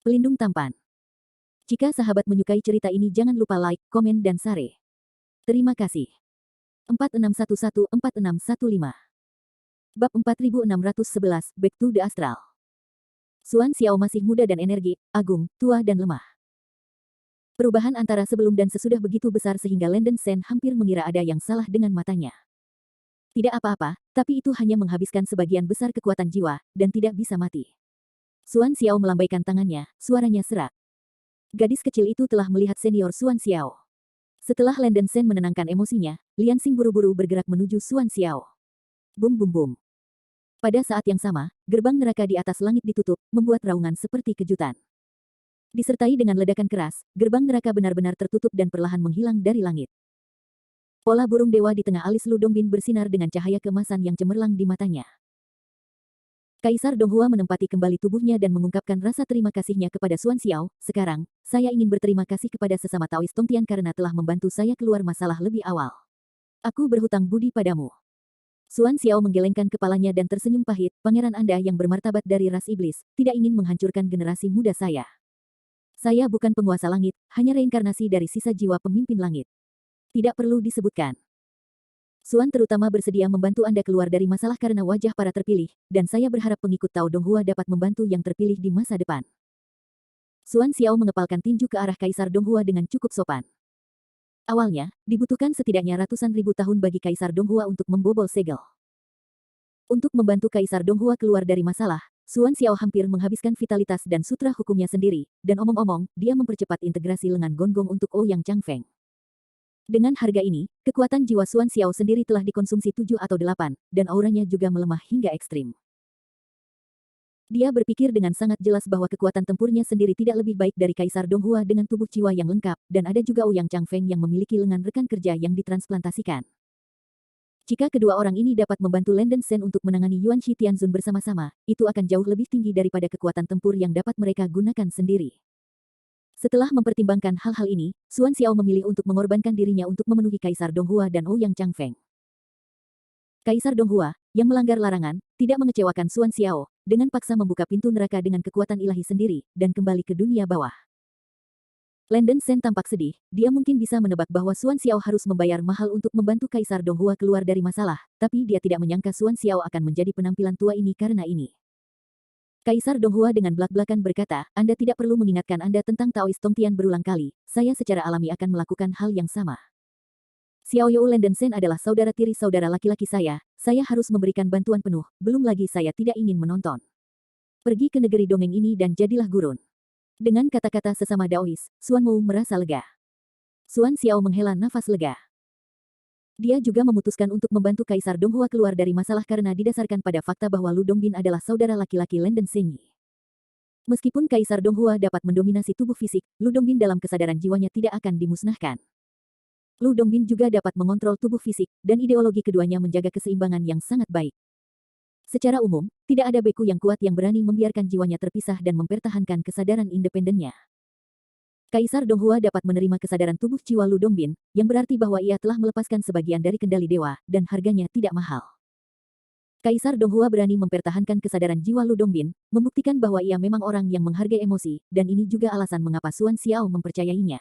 Pelindung tampan. Jika sahabat menyukai cerita ini jangan lupa like, komen dan share. Terima kasih. 46114615 Bab 4611 Back to the Astral. Xuan Xiao masih muda dan energi, agung, tua dan lemah. Perubahan antara sebelum dan sesudah begitu besar sehingga Landen Shen hampir mengira ada yang salah dengan matanya. Tidak apa-apa, tapi itu hanya menghabiskan sebagian besar kekuatan jiwa, dan tidak bisa mati. Xuan Xiao melambaikan tangannya, suaranya serak. Gadis kecil itu telah melihat senior Xuan Xiao. Setelah Landen Shen menenangkan emosinya, Lian Xing buru-buru bergerak menuju Xuan Xiao. Bum bum bum. Pada saat yang sama, gerbang neraka di atas langit ditutup, membuat raungan seperti kejutan. Disertai dengan ledakan keras, gerbang neraka benar-benar tertutup dan perlahan menghilang dari langit. Pola burung dewa di tengah alis Lu Dongbin bersinar dengan cahaya keemasan yang cemerlang di matanya. Kaisar Donghua menempati kembali tubuhnya dan mengungkapkan rasa terima kasihnya kepada Xuan Xiao. Sekarang, saya ingin berterima kasih kepada sesama Taoist Tongtian karena telah membantu saya keluar masalah lebih awal. Aku berhutang budi padamu. Xuan Xiao menggelengkan kepalanya dan tersenyum pahit. Pangeran Anda yang bermartabat dari ras iblis, tidak ingin menghancurkan generasi muda saya. Saya bukan penguasa langit, hanya reinkarnasi dari sisa jiwa pemimpin langit. Tidak perlu disebutkan. Xuan terutama bersedia membantu Anda keluar dari masalah karena wajah para terpilih, dan saya berharap pengikut Tao Donghua dapat membantu yang terpilih di masa depan. Xuan Xiao mengepalkan tinju ke arah Kaisar Donghua dengan cukup sopan. Awalnya, dibutuhkan setidaknya ratusan ribu tahun bagi Kaisar Donghua untuk membobol segel. Untuk membantu Kaisar Donghua keluar dari masalah, Xuan Xiao hampir menghabiskan vitalitas dan sutra hukumnya sendiri, dan omong-omong, dia mempercepat integrasi lengan gonggong untuk Ouyang Changfeng. Dengan harga ini, kekuatan jiwa Xuan Xiao sendiri telah dikonsumsi 7 atau 8, dan auranya juga melemah hingga ekstrim. Dia berpikir dengan sangat jelas bahwa kekuatan tempurnya sendiri tidak lebih baik dari Kaisar Donghua dengan tubuh jiwa yang lengkap, dan ada juga Ouyang Changfeng yang memiliki lengan rekan kerja yang ditransplantasikan. Jika kedua orang ini dapat membantu Landen Shen untuk menangani Yuan Shi Tianzun bersama-sama, itu akan jauh lebih tinggi daripada kekuatan tempur yang dapat mereka gunakan sendiri. Setelah mempertimbangkan hal-hal ini, Xuan Xiao memilih untuk mengorbankan dirinya untuk memenuhi Kaisar Donghua dan Ouyang Changfeng. Kaisar Donghua, yang melanggar larangan, tidak mengecewakan Xuan Xiao, dengan paksa membuka pintu neraka dengan kekuatan ilahi sendiri, dan kembali ke dunia bawah. Landen Shen tampak sedih, dia mungkin bisa menebak bahwa Xuan Xiao harus membayar mahal untuk membantu Kaisar Donghua keluar dari masalah, tapi dia tidak menyangka Xuan Xiao akan menjadi penampilan tua ini karena ini. Kaisar Donghua dengan belak-belakan berkata, Anda tidak perlu mengingatkan Anda tentang Taoist Tongtian berulang kali, saya secara alami akan melakukan hal yang sama. Xiao You Landen Shen adalah saudara tiri saudara laki-laki saya harus memberikan bantuan penuh, belum lagi saya tidak ingin menonton. Pergi ke negeri dongeng ini dan jadilah gurun. Dengan kata-kata sesama Daois, Xuan Mu merasa lega. Xuan Xiao menghela nafas lega. Dia juga memutuskan untuk membantu Kaisar Donghua keluar dari masalah karena didasarkan pada fakta bahwa Lu Dongbin adalah saudara laki-laki Landen Shen. Meskipun Kaisar Donghua dapat mendominasi tubuh fisik, Lu Dongbin dalam kesadaran jiwanya tidak akan dimusnahkan. Lu Dongbin juga dapat mengontrol tubuh fisik, dan ideologi keduanya menjaga keseimbangan yang sangat baik. Secara umum, tidak ada beku yang kuat yang berani membiarkan jiwanya terpisah dan mempertahankan kesadaran independennya. Kaisar Donghua dapat menerima kesadaran tubuh jiwa Lu Dongbin, yang berarti bahwa ia telah melepaskan sebagian dari kendali dewa, dan harganya tidak mahal. Kaisar Donghua berani mempertahankan kesadaran jiwa Lu Dongbin, membuktikan bahwa ia memang orang yang menghargai emosi, dan ini juga alasan mengapa Xuan Xiao mempercayainya.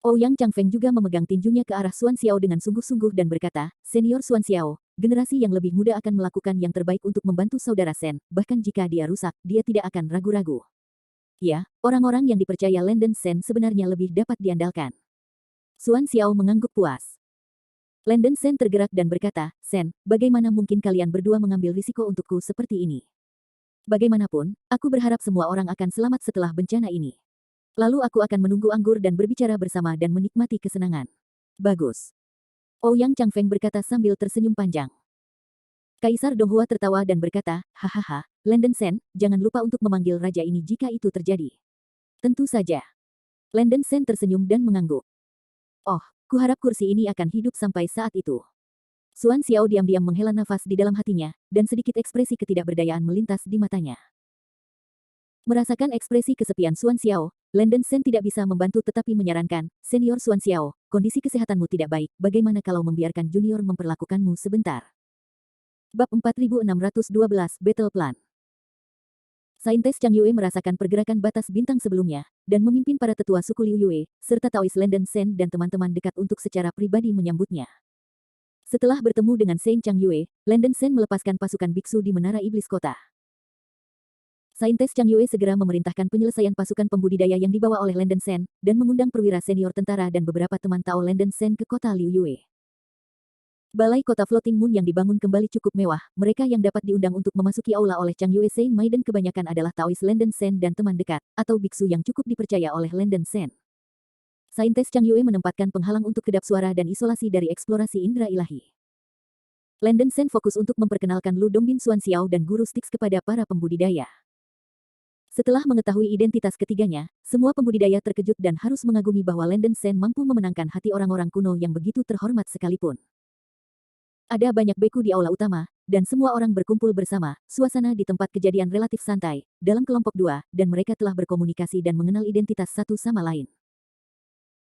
Ouyang Changfeng juga memegang tinjunya ke arah Xuan Xiao dengan sungguh-sungguh dan berkata, Senior Xuan Xiao, generasi yang lebih muda akan melakukan yang terbaik untuk membantu saudara Shen, bahkan jika dia rusak, dia tidak akan ragu-ragu. Ya, orang-orang yang dipercaya Landen Shen sebenarnya lebih dapat diandalkan. Xuan Xiao mengangguk puas. Landen Shen tergerak dan berkata, Shen, bagaimana mungkin kalian berdua mengambil risiko untukku seperti ini? Bagaimanapun, aku berharap semua orang akan selamat setelah bencana ini. Lalu aku akan menunggu anggur dan berbicara bersama dan menikmati kesenangan. Bagus. Ouyang Changfeng berkata sambil tersenyum panjang. Kaisar Donghua tertawa dan berkata, hahaha, Landen Shen, jangan lupa untuk memanggil raja ini jika itu terjadi. Tentu saja. Landen Shen tersenyum dan mengangguk. Oh, kuharap kursi ini akan hidup sampai saat itu. Xuan Xiao diam-diam menghela nafas di dalam hatinya, dan sedikit ekspresi ketidakberdayaan melintas di matanya. Merasakan ekspresi kesepian Xuan Xiao, Landen Shen tidak bisa membantu tetapi menyarankan, Senior Xuan Xiao, kondisi kesehatanmu tidak baik, bagaimana kalau membiarkan junior memperlakukanmu sebentar? Bab 4612 Battle Plan. Saintes Chang Yue merasakan pergerakan batas bintang sebelumnya, dan memimpin para tetua suku Liu Yue, serta Taois Landen Sen dan teman-teman dekat untuk secara pribadi menyambutnya. Setelah bertemu dengan Saint Chang Yue, Landen Sen melepaskan pasukan biksu di Menara Iblis Kota. Saintes Chang Yue segera memerintahkan penyelesaian pasukan pembudidaya yang dibawa oleh Landen Sen, dan mengundang perwira senior tentara dan beberapa teman Tao Landen Sen ke kota Liu Yue. Balai kota Floating Moon yang dibangun kembali cukup mewah, mereka yang dapat diundang untuk memasuki aula oleh Chang Yue Saint Maiden kebanyakan adalah Taois Landen Sen dan teman dekat, atau biksu yang cukup dipercaya oleh Landen Sen. Saintes Chang Yue menempatkan penghalang untuk kedap suara dan isolasi dari eksplorasi indera ilahi. Landen Sen fokus untuk memperkenalkan Lu Dongbin Xuan Xiao dan Guru Styx kepada para pembudidaya. Setelah mengetahui identitas ketiganya, semua pembudidaya terkejut dan harus mengagumi bahwa Landen Sen mampu memenangkan hati orang-orang kuno yang begitu terhormat sekalipun. Ada banyak beku di aula utama, dan semua orang berkumpul bersama. Suasana di tempat kejadian relatif santai, dalam kelompok dua, dan mereka telah berkomunikasi dan mengenal identitas satu sama lain.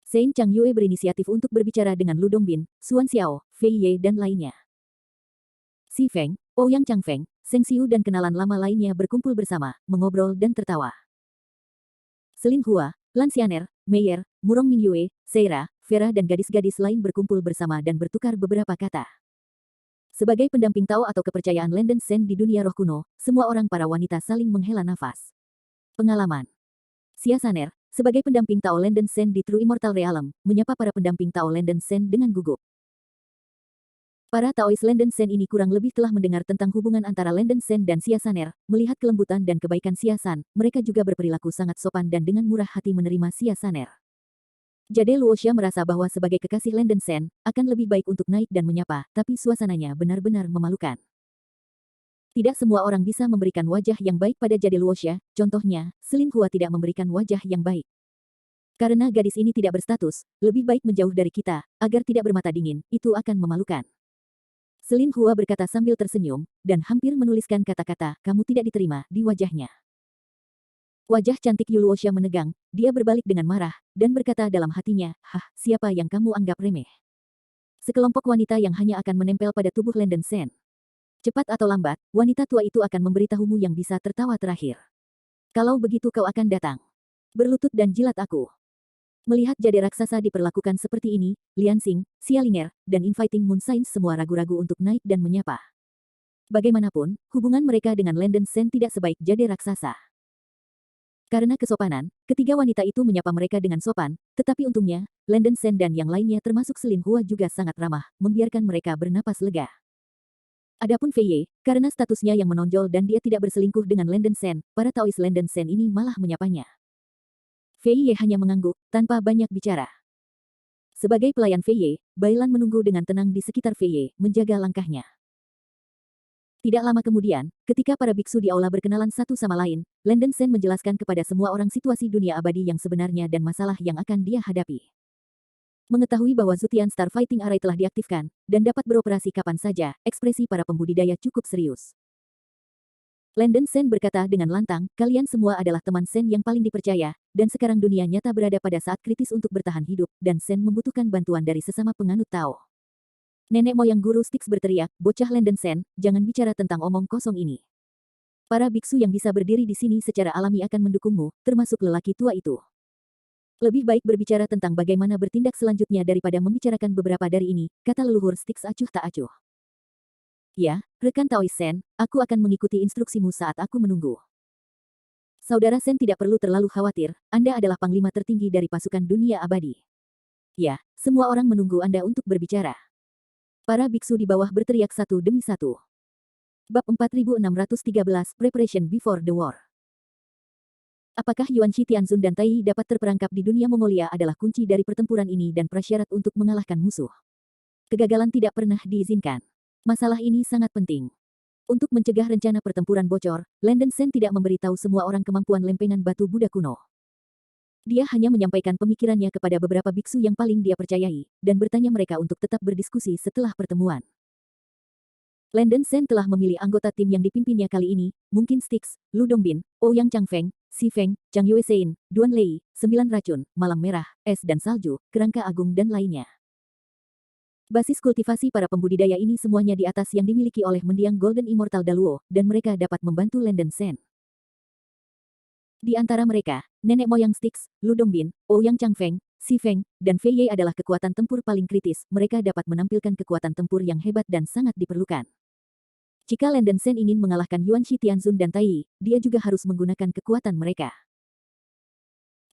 Saint Chang Yue berinisiatif untuk berbicara dengan Lu Dongbin, Xuan Xiao, Fei Ye dan lainnya. Si Feng, Ouyang Changfeng, Seng Xiu dan kenalan lama lainnya berkumpul bersama, mengobrol dan tertawa. Selin Hua, Lan Xianer, Meyer, Murong Mingyue, Seira, Vera dan gadis-gadis lain berkumpul bersama dan bertukar beberapa kata. Sebagai pendamping Tao atau kepercayaan Landen Sen di dunia roh kuno, semua orang para wanita saling menghela nafas. Pengalaman. Xia Saner, sebagai pendamping Tao Landen Sen di True Immortal Realm, menyapa para pendamping Tao Landen Sen dengan gugup. Para Taois Landen Sen ini kurang lebih telah mendengar tentang hubungan antara Landen Sen dan Xia Saner, melihat kelembutan dan kebaikan Xia San, mereka juga berperilaku sangat sopan dan dengan murah hati menerima Xia Saner. Jade Luoxia merasa bahwa sebagai kekasih Landen Sen, akan lebih baik untuk naik dan menyapa, tapi suasananya benar-benar memalukan. Tidak semua orang bisa memberikan wajah yang baik pada Jade Luoxia, contohnya, Selin Hua tidak memberikan wajah yang baik. Karena gadis ini tidak berstatus, lebih baik menjauh dari kita, agar tidak bermata dingin, itu akan memalukan. Selin Hua berkata sambil tersenyum, dan hampir menuliskan kata-kata, kamu tidak diterima, di wajahnya. Wajah cantik Yu Luoxia menegang, dia berbalik dengan marah, dan berkata dalam hatinya, hah, siapa yang kamu anggap remeh? Sekelompok wanita yang hanya akan menempel pada tubuh Landen Sen. Cepat atau lambat, wanita tua itu akan memberitahumu yang bisa tertawa terakhir. Kalau begitu kau akan datang. Berlutut dan jilat aku. Melihat jade raksasa diperlakukan seperti ini, Lian Xing, Xia Linger, dan Infighting Moon Saints semua ragu-ragu untuk naik dan menyapa. Bagaimanapun, hubungan mereka dengan Landen Sen tidak sebaik jade raksasa. Karena kesopanan, ketiga wanita itu menyapa mereka dengan sopan, tetapi untungnya, Landen Sen dan yang lainnya termasuk Selin Hua juga sangat ramah, membiarkan mereka bernapas lega. Adapun Fei Ye, karena statusnya yang menonjol dan dia tidak berselingkuh dengan Landen Sen, para Taois Landen Sen ini malah menyapanya. Fei Ye hanya mengangguk, tanpa banyak bicara. Sebagai pelayan Fei Ye, Bailan menunggu dengan tenang di sekitar Fei Ye, menjaga langkahnya. Tidak lama kemudian, ketika para biksu di aula berkenalan satu sama lain, Landen Sen menjelaskan kepada semua orang situasi dunia abadi yang sebenarnya dan masalah yang akan dia hadapi. Mengetahui bahwa Zutian Star Fighting Array telah diaktifkan, dan dapat beroperasi kapan saja, ekspresi para pembudidaya cukup serius. Landen Sen berkata dengan lantang, kalian semua adalah teman Sen yang paling dipercaya, dan sekarang dunia nyata berada pada saat kritis untuk bertahan hidup, dan Sen membutuhkan bantuan dari sesama penganut Tao. Nenek moyang Guru Styx berteriak, bocah Landen Sen, jangan bicara tentang omong kosong ini. Para biksu yang bisa berdiri di sini secara alami akan mendukungmu, termasuk lelaki tua itu. Lebih baik berbicara tentang bagaimana bertindak selanjutnya daripada membicarakan beberapa dari ini, kata leluhur Styx acuh tak acuh. Ya, rekan Taois Sen, aku akan mengikuti instruksimu saat aku menunggu. Saudara Sen tidak perlu terlalu khawatir, Anda adalah panglima tertinggi dari pasukan dunia abadi. Ya, semua orang menunggu Anda untuk berbicara. Para biksu di bawah berteriak satu demi satu. Bab 4613 Preparation Before the War. Apakah Yuan Shi Tianzun dan Tai Yi dapat terperangkap di dunia Mongolia adalah kunci dari pertempuran ini dan prasyarat untuk mengalahkan musuh. Kegagalan tidak pernah diizinkan. Masalah ini sangat penting. Untuk mencegah rencana pertempuran bocor, Landen Sen tidak memberitahu semua orang kemampuan lempengan batu Buddha kuno. Dia hanya menyampaikan pemikirannya kepada beberapa biksu yang paling dia percayai, dan bertanya mereka untuk tetap berdiskusi setelah pertemuan. Landen Sen telah memilih anggota tim yang dipimpinnya kali ini, mungkin Styx, Lu Dongbin, Ouyang Changfeng, Si Feng, Chang Yue Sein, Duan Lei, 9 racun, malam merah, es dan salju, kerangka agung dan lainnya. Basis kultivasi para pembudidaya ini semuanya di atas yang dimiliki oleh mendiang Golden Immortal Daluo, dan mereka dapat membantu Landen Sen. Di antara mereka, nenek moyang Styx, Lu Dongbin, Ouyang Changfeng, Si Feng, dan Fei Ye adalah kekuatan tempur paling kritis. Mereka dapat menampilkan kekuatan tempur yang hebat dan sangat diperlukan. Jika Landen Shen ingin mengalahkan Yuan Shi Tianzun dan Tai Yi, dia juga harus menggunakan kekuatan mereka.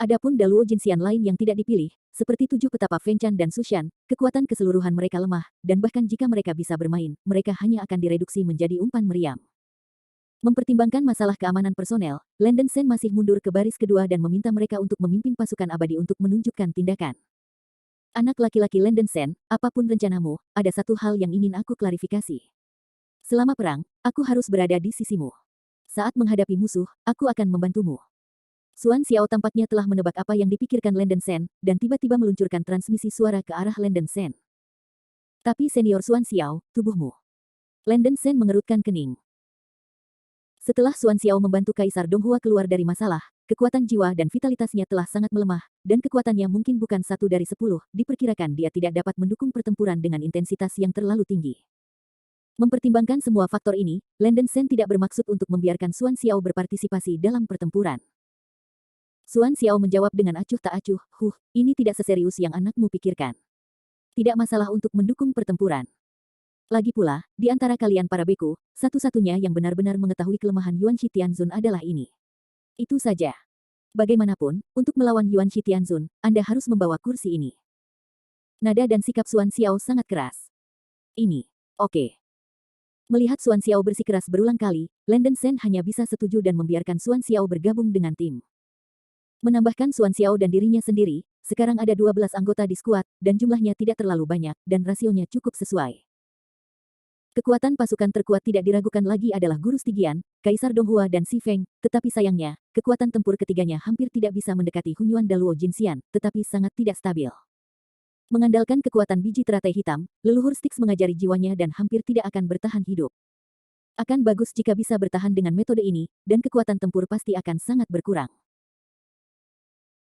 Adapun Daluo Jinxian lain yang tidak dipilih, seperti tujuh petapa Feng Chan dan Su Shan, kekuatan keseluruhan mereka lemah, dan bahkan jika mereka bisa bermain, mereka hanya akan direduksi menjadi umpan meriam. Mempertimbangkan masalah keamanan personel, Landen Shen masih mundur ke baris kedua dan meminta mereka untuk memimpin pasukan abadi untuk menunjukkan tindakan. Anak laki-laki Landen Shen, apapun rencanamu, ada satu hal yang ingin aku klarifikasi. Selama perang, aku harus berada di sisimu. Saat menghadapi musuh, aku akan membantumu. Xuan Xiao tampaknya telah menebak apa yang dipikirkan Landen Shen, dan tiba-tiba meluncurkan transmisi suara ke arah Landen Shen. Tapi senior Xuan Xiao, tubuhmu. Landen Shen mengerutkan kening. Setelah Xuan Xiao membantu Kaisar Donghua keluar dari masalah, kekuatan jiwa dan vitalitasnya telah sangat melemah, dan kekuatannya mungkin bukan 1 dari 10, diperkirakan dia tidak dapat mendukung pertempuran dengan intensitas yang terlalu tinggi. Mempertimbangkan semua faktor ini, Landen Shen tidak bermaksud untuk membiarkan Xuan Xiao berpartisipasi dalam pertempuran. Xuan Xiao menjawab dengan acuh tak acuh, ini tidak seserius yang anakmu pikirkan. Tidak masalah untuk mendukung pertempuran. Lagi pula, di antara kalian para beku, satu-satunya yang benar-benar mengetahui kelemahan Yuan Shi Tianzun adalah ini. Itu saja. Bagaimanapun, untuk melawan Yuan Shi Tianzun, Anda harus membawa kursi ini. Nada dan sikap Xuan Xiao sangat keras. Ini, oke. Melihat Xuan Xiao bersikeras berulang kali, Landen Shen hanya bisa setuju dan membiarkan Xuan Xiao bergabung dengan tim. Menambahkan Xuan Xiao dan dirinya sendiri, sekarang ada 12 anggota di skuad, dan jumlahnya tidak terlalu banyak, dan rasionya cukup sesuai. Kekuatan pasukan terkuat tidak diragukan lagi adalah Guru Stygian, Kaisar Donghua dan Si Feng, tetapi sayangnya, kekuatan tempur ketiganya hampir tidak bisa mendekati Hunyuan Daluo Jinxian, tetapi sangat tidak stabil. Mengandalkan kekuatan biji teratai hitam, leluhur Styx mengajari jiwanya dan hampir tidak akan bertahan hidup. Akan bagus jika bisa bertahan dengan metode ini, dan kekuatan tempur pasti akan sangat berkurang.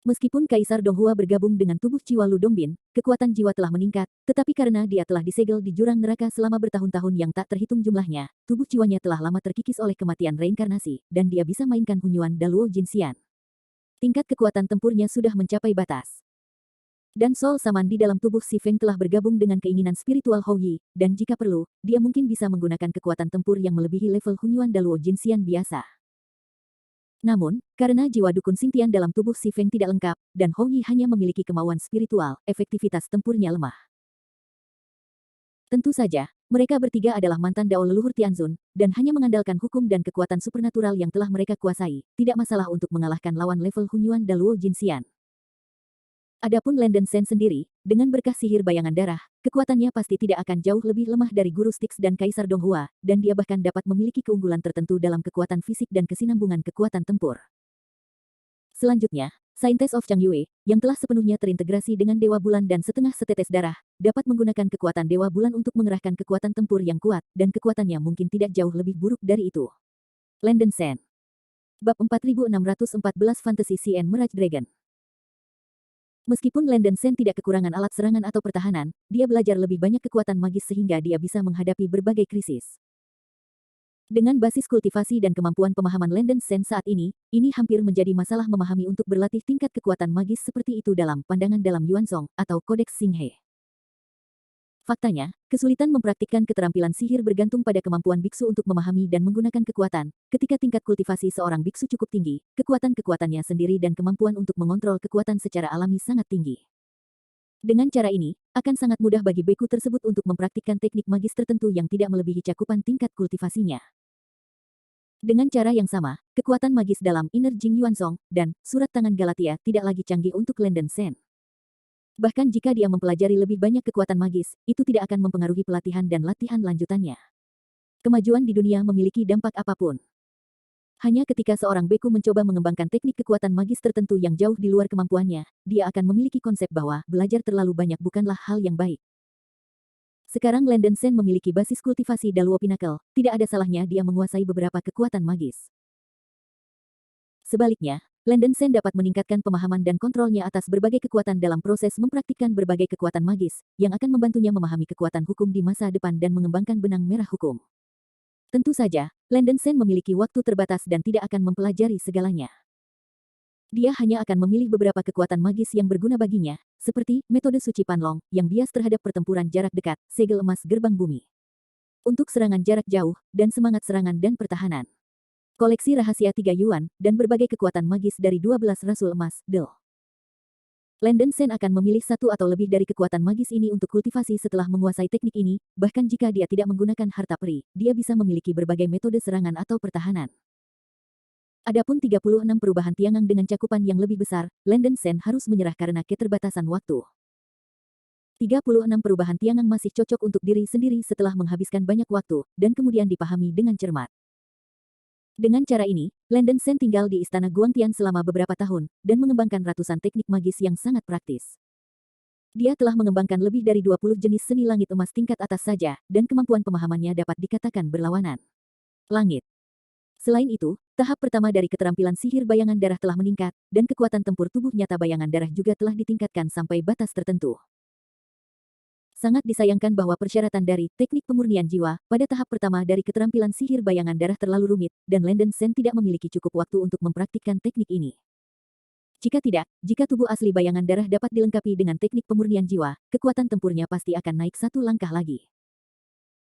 Meskipun Kaisar Donghua bergabung dengan tubuh jiwa Lu Dongbin, kekuatan jiwa telah meningkat, tetapi karena dia telah disegel di jurang neraka selama bertahun-tahun yang tak terhitung jumlahnya, tubuh jiwanya telah lama terkikis oleh kematian reinkarnasi, dan dia bisa mainkan Hunyuan Daluo Jinxian. Tingkat kekuatan tempurnya sudah mencapai batas. Dan Soul Saman di dalam tubuh Si Feng telah bergabung dengan keinginan spiritual Hou Yi, dan jika perlu, dia mungkin bisa menggunakan kekuatan tempur yang melebihi level Hunyuan Daluo Jinxian biasa. Namun, karena jiwa dukun Xingtian dalam tubuh Si Feng tidak lengkap, dan Hou Yi hanya memiliki kemauan spiritual, efektivitas tempurnya lemah. Tentu saja, mereka bertiga adalah mantan dao leluhur Tianzun, dan hanya mengandalkan hukum dan kekuatan supernatural yang telah mereka kuasai, tidak masalah untuk mengalahkan lawan level Hunyuan Daluo Jinxian. Adapun Landen Shen sendiri, dengan berkah sihir bayangan darah, kekuatannya pasti tidak akan jauh lebih lemah dari Guru Styx dan Kaisar Donghua, dan dia bahkan dapat memiliki keunggulan tertentu dalam kekuatan fisik dan kesinambungan kekuatan tempur. Selanjutnya, Saintes of Chang Yue, yang telah sepenuhnya terintegrasi dengan Dewa Bulan dan setengah setetes darah, dapat menggunakan kekuatan Dewa Bulan untuk mengerahkan kekuatan tempur yang kuat, dan kekuatannya mungkin tidak jauh lebih buruk dari itu. Landen Shen. Bab 4614 Fantasy CN Mirage Dragon. Meskipun Landen Shen tidak kekurangan alat serangan atau pertahanan, dia belajar lebih banyak kekuatan magis sehingga dia bisa menghadapi berbagai krisis. Dengan basis kultivasi dan kemampuan pemahaman Landen Shen saat ini hampir menjadi masalah memahami untuk berlatih tingkat kekuatan magis seperti itu dalam pandangan dalam Yuanzong atau Kodeks Xinghe. Faktanya, kesulitan mempraktikkan keterampilan sihir bergantung pada kemampuan biksu untuk memahami dan menggunakan kekuatan. Ketika tingkat kultivasi seorang biksu cukup tinggi, kekuatan-kekuatannya sendiri dan kemampuan untuk mengontrol kekuatan secara alami sangat tinggi. Dengan cara ini, akan sangat mudah bagi beku tersebut untuk mempraktikkan teknik magis tertentu yang tidak melebihi cakupan tingkat kultivasinya. Dengan cara yang sama, kekuatan magis dalam Inner Jing Yuanzong dan Surat Tangan Galatia tidak lagi canggih untuk Landen Shen. Bahkan jika dia mempelajari lebih banyak kekuatan magis, itu tidak akan mempengaruhi pelatihan dan latihan lanjutannya. Kemajuan di dunia memiliki dampak apapun. Hanya ketika seorang beku mencoba mengembangkan teknik kekuatan magis tertentu yang jauh di luar kemampuannya, dia akan memiliki konsep bahwa belajar terlalu banyak bukanlah hal yang baik. Sekarang Landen Shen memiliki basis kultivasi Daluo Pinnacle, tidak ada salahnya dia menguasai beberapa kekuatan magis. Sebaliknya, Landen Shen dapat meningkatkan pemahaman dan kontrolnya atas berbagai kekuatan dalam proses mempraktikkan berbagai kekuatan magis, yang akan membantunya memahami kekuatan hukum di masa depan dan mengembangkan benang merah hukum. Tentu saja, Landen Shen memiliki waktu terbatas dan tidak akan mempelajari segalanya. Dia hanya akan memilih beberapa kekuatan magis yang berguna baginya, seperti metode suci Panlong yang bias terhadap pertempuran jarak dekat, segel emas gerbang bumi. Untuk serangan jarak jauh, dan semangat serangan dan pertahanan. Koleksi rahasia 3 Yuan, dan berbagai kekuatan magis dari 12 Rasul Emas, Del. Landon Sen akan memilih satu atau lebih dari kekuatan magis ini untuk kultivasi setelah menguasai teknik ini, bahkan jika dia tidak menggunakan harta peri, dia bisa memiliki berbagai metode serangan atau pertahanan. Adapun 36 perubahan Tiangang dengan cakupan yang lebih besar, Landon Sen harus menyerah karena keterbatasan waktu. 36 perubahan Tiangang masih cocok untuk diri sendiri setelah menghabiskan banyak waktu, dan kemudian dipahami dengan cermat. Dengan cara ini, Landon Sen tinggal di Istana Guangtian selama beberapa tahun, dan mengembangkan ratusan teknik magis yang sangat praktis. Dia telah mengembangkan lebih dari 20 jenis seni langit emas tingkat atas saja, dan kemampuan pemahamannya dapat dikatakan berlawanan. Langit. Selain itu, tahap pertama dari keterampilan sihir bayangan darah telah meningkat, dan kekuatan tempur tubuh nyata bayangan darah juga telah ditingkatkan sampai batas tertentu. Sangat disayangkan bahwa persyaratan dari teknik pemurnian jiwa pada tahap pertama dari keterampilan sihir bayangan darah terlalu rumit, dan Landon Sen tidak memiliki cukup waktu untuk mempraktikkan teknik ini. Jika tubuh asli bayangan darah dapat dilengkapi dengan teknik pemurnian jiwa, kekuatan tempurnya pasti akan naik satu langkah lagi.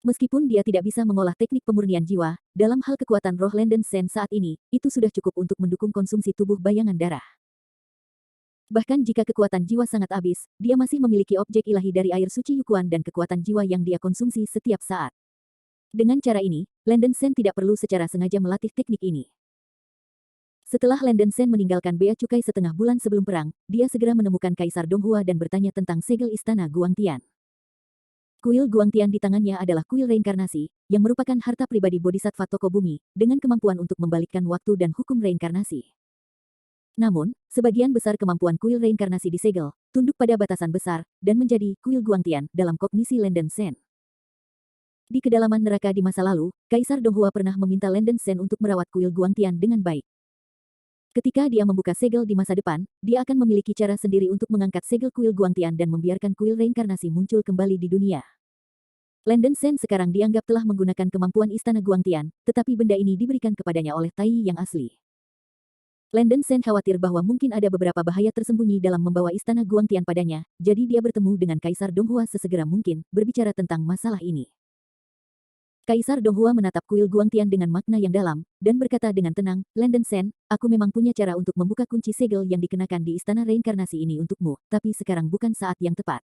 Meskipun dia tidak bisa mengolah teknik pemurnian jiwa, dalam hal kekuatan roh Landon Sen saat ini, itu sudah cukup untuk mendukung konsumsi tubuh bayangan darah. Bahkan jika kekuatan jiwa sangat habis, dia masih memiliki objek ilahi dari air suci Yukuan dan kekuatan jiwa yang dia konsumsi setiap saat. Dengan cara ini, Landon Sen tidak perlu secara sengaja melatih teknik ini. Setelah Landon Sen meninggalkan Bea Cukai setengah bulan sebelum perang, dia segera menemukan Kaisar Donghua dan bertanya tentang segel istana Guangtian. Kuil Guangtian di tangannya adalah kuil reinkarnasi, yang merupakan harta pribadi Bodhisattva Toko Bumi, dengan kemampuan untuk membalikkan waktu dan hukum reinkarnasi. Namun, sebagian besar kemampuan kuil reinkarnasi disegel, tunduk pada batasan besar, dan menjadi kuil Guangtian dalam kognisi Landon Sen. Di kedalaman neraka di masa lalu, Kaisar Donghua pernah meminta Landon Sen untuk merawat kuil Guangtian dengan baik. Ketika dia membuka segel di masa depan, dia akan memiliki cara sendiri untuk mengangkat segel kuil Guangtian dan membiarkan kuil reinkarnasi muncul kembali di dunia. Landon Sen sekarang dianggap telah menggunakan kemampuan istana Guangtian, tetapi benda ini diberikan kepadanya oleh Tai yang asli. Landon Sen khawatir bahwa mungkin ada beberapa bahaya tersembunyi dalam membawa istana Guangtian padanya, jadi dia bertemu dengan Kaisar Donghua sesegera mungkin, berbicara tentang masalah ini. Kaisar Donghua menatap kuil Guangtian dengan makna yang dalam, dan berkata dengan tenang, Landon Sen, aku memang punya cara untuk membuka kunci segel yang dikenakan di istana reinkarnasi ini untukmu, tapi sekarang bukan saat yang tepat.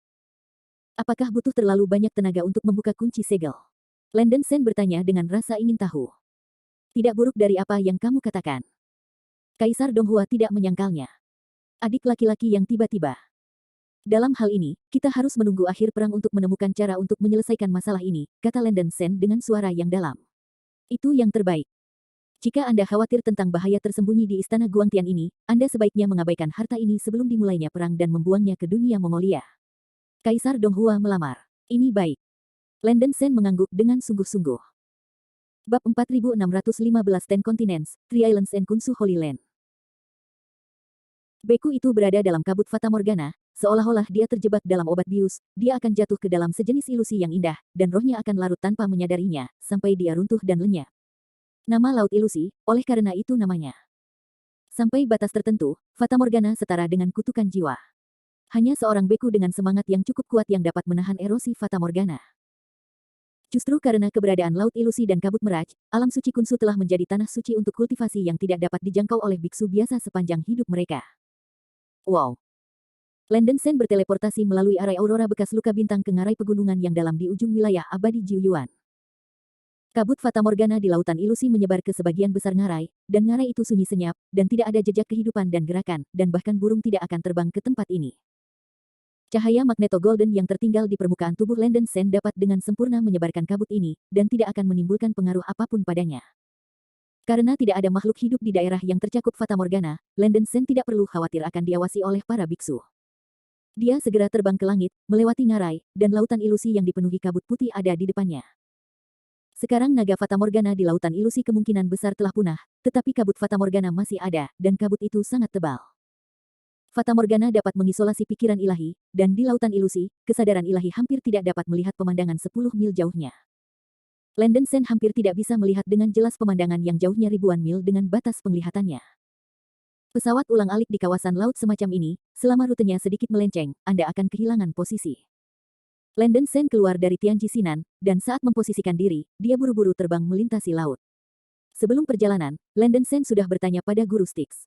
Apakah butuh terlalu banyak tenaga untuk membuka kunci segel? Landon Sen bertanya dengan rasa ingin tahu. Tidak buruk dari apa yang kamu katakan. Kaisar Donghua tidak menyangkalnya. Adik laki-laki yang tiba-tiba. Dalam hal ini, kita harus menunggu akhir perang untuk menemukan cara untuk menyelesaikan masalah ini, kata Landon Sen dengan suara yang dalam. Itu yang terbaik. Jika Anda khawatir tentang bahaya tersembunyi di istana Guangtian ini, Anda sebaiknya mengabaikan harta ini sebelum dimulainya perang dan membuangnya ke dunia Mongolia. Kaisar Donghua melamar. Ini baik. Landon Sen mengangguk dengan sungguh-sungguh. Bab 4615 Ten Continents, Three Islands and Kunsu Holy Land. Beku itu berada dalam kabut Fata Morgana, seolah-olah dia terjebak dalam obat bius, dia akan jatuh ke dalam sejenis ilusi yang indah, dan rohnya akan larut tanpa menyadarinya, sampai dia runtuh dan lenyap. Nama laut ilusi, oleh karena itu namanya. Sampai batas tertentu, Fata Morgana setara dengan kutukan jiwa. Hanya seorang beku dengan semangat yang cukup kuat yang dapat menahan erosi Fata Morgana. Justru karena keberadaan laut ilusi dan kabut meraj, alam suci Kunsu telah menjadi tanah suci untuk kultivasi yang tidak dapat dijangkau oleh biksu biasa sepanjang hidup mereka. Wow! Landon Sen berteleportasi melalui arai aurora bekas luka bintang ke ngarai pegunungan yang dalam di ujung wilayah abadi Jiuyuan. Kabut Fata Morgana di lautan ilusi menyebar ke sebagian besar ngarai, dan ngarai itu sunyi senyap, dan tidak ada jejak kehidupan dan gerakan, dan bahkan burung tidak akan terbang ke tempat ini. Cahaya magneto golden yang tertinggal di permukaan tubuh Landon Sen dapat dengan sempurna menyebarkan kabut ini, dan tidak akan menimbulkan pengaruh apapun padanya. Karena tidak ada makhluk hidup di daerah yang tercakup Fata Morgana, Landon Sen tidak perlu khawatir akan diawasi oleh para biksu. Dia segera terbang ke langit, melewati ngarai, dan lautan ilusi yang dipenuhi kabut putih ada di depannya. Sekarang naga Fata Morgana di lautan ilusi kemungkinan besar telah punah, tetapi kabut Fata Morgana masih ada, dan kabut itu sangat tebal. Fata Morgana dapat mengisolasi pikiran ilahi, dan di lautan ilusi, kesadaran ilahi hampir tidak dapat melihat pemandangan 10 mil jauhnya. Landon Sen hampir tidak bisa melihat dengan jelas pemandangan yang jauhnya ribuan mil dengan batas penglihatannya. Pesawat ulang-alik di kawasan laut semacam ini, selama rutenya sedikit melenceng, Anda akan kehilangan posisi. Landon Shen keluar dari Tianji Sinan, dan saat memposisikan diri, dia buru-buru terbang melintasi laut. Sebelum perjalanan, Landon Shen sudah bertanya pada guru Styx.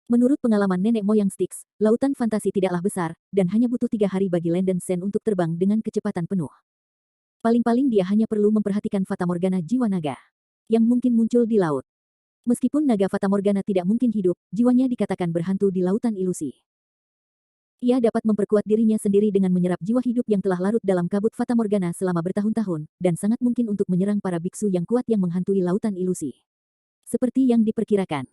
Menurut pengalaman nenek moyang Styx, lautan fantasi tidaklah besar, dan hanya butuh 3 hari bagi Landon Shen untuk terbang dengan kecepatan penuh. Paling-paling dia hanya perlu memperhatikan fatamorgana jiwa naga yang mungkin muncul di laut. Meskipun naga fatamorgana tidak mungkin hidup, jiwanya dikatakan berhantu di lautan ilusi. Ia dapat memperkuat dirinya sendiri dengan menyerap jiwa hidup yang telah larut dalam kabut fatamorgana selama bertahun-tahun, dan sangat mungkin untuk menyerang para biksu yang kuat yang menghantui lautan ilusi. Seperti yang diperkirakan.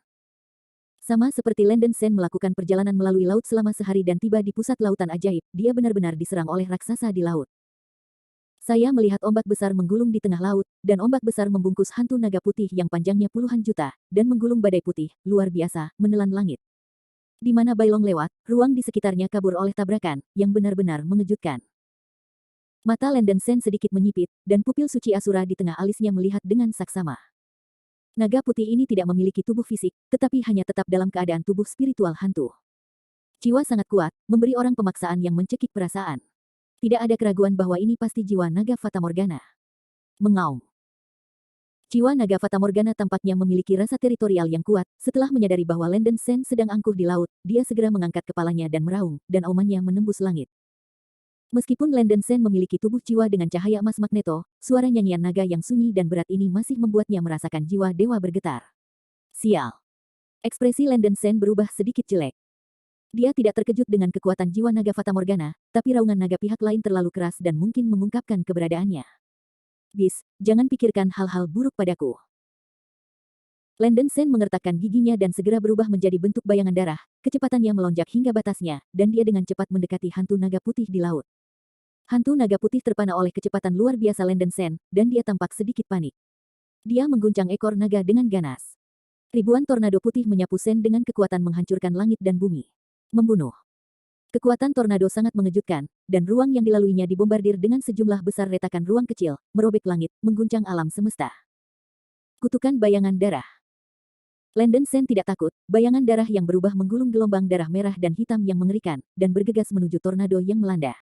Sama seperti Landon Shen melakukan perjalanan melalui laut selama sehari dan tiba di pusat lautan ajaib, dia benar-benar diserang oleh raksasa di laut. Saya melihat ombak besar menggulung di tengah laut, dan ombak besar membungkus hantu naga putih yang panjangnya puluhan juta, dan menggulung badai putih, luar biasa, menelan langit. Di mana Bailong lewat, ruang di sekitarnya kabur oleh tabrakan, yang benar-benar mengejutkan. Mata Landon Shen sedikit menyipit, dan pupil suci Asura di tengah alisnya melihat dengan saksama. Naga putih ini tidak memiliki tubuh fisik, tetapi hanya tetap dalam keadaan tubuh spiritual hantu. Jiwa sangat kuat, memberi orang pemaksaan yang mencekik perasaan. Tidak ada keraguan bahwa ini pasti jiwa naga fatamorgana. Mengaum. Jiwa naga fatamorgana tampaknya memiliki rasa teritorial yang kuat. Setelah menyadari bahwa Landon Shen sedang angkuh di laut, dia segera mengangkat kepalanya dan meraung, dan aumannya menembus langit. Meskipun Landon Shen memiliki tubuh jiwa dengan cahaya emas magneto, suara nyanyian naga yang sunyi dan berat ini masih membuatnya merasakan jiwa dewa bergetar. Sial. Ekspresi Landon Shen berubah sedikit jelek. Dia tidak terkejut dengan kekuatan jiwa naga fatamorgana, tapi raungan naga pihak lain terlalu keras dan mungkin mengungkapkan keberadaannya. Bis, jangan pikirkan hal-hal buruk padaku. Landon Shen mengertakkan giginya dan segera berubah menjadi bentuk bayangan darah, kecepatannya melonjak hingga batasnya, dan dia dengan cepat mendekati hantu naga putih di laut. Hantu naga putih terpana oleh kecepatan luar biasa Landon Shen, dan dia tampak sedikit panik. Dia mengguncang ekor naga dengan ganas. Ribuan tornado putih menyapu Shen dengan kekuatan menghancurkan langit dan bumi. Membunuh. Kekuatan tornado sangat mengejutkan, dan ruang yang dilaluinya dibombardir dengan sejumlah besar retakan ruang kecil, merobek langit, mengguncang alam semesta. Kutukan bayangan darah. Landon Shen tidak takut, bayangan darah yang berubah menggulung gelombang darah merah dan hitam yang mengerikan, dan bergegas menuju tornado yang melanda.